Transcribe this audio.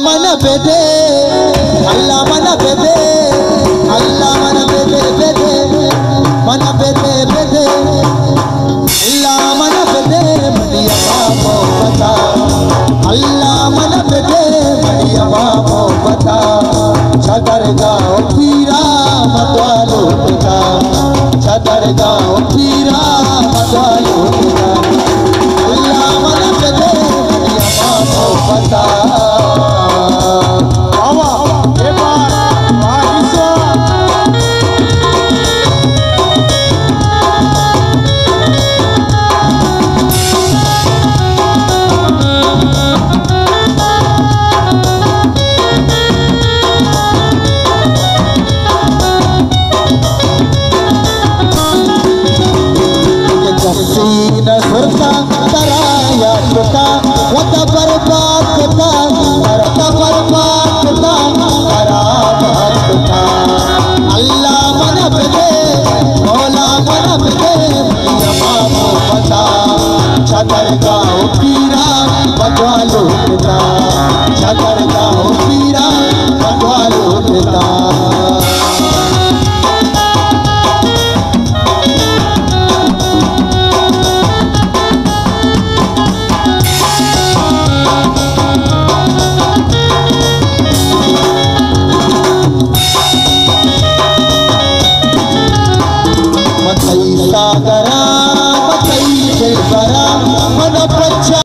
मन बेदे अल्लाह मन बेदे अल्लाह मन बेदे बेदे मन बेदे बेदे अल्लाह मन बेदे बढ़िया बाबो बता अल्लाह मन बेदे बढ़िया बाबो बता छतर गाओ पीरा मतवालो पिता छतर गाओ पीरा मतवालो पिता अल्लाह मन बेदे बढ़िया बाबो बता छतर गाओ पीरा मतवालो पिता छतर गाओ पीरा मतवालो पिता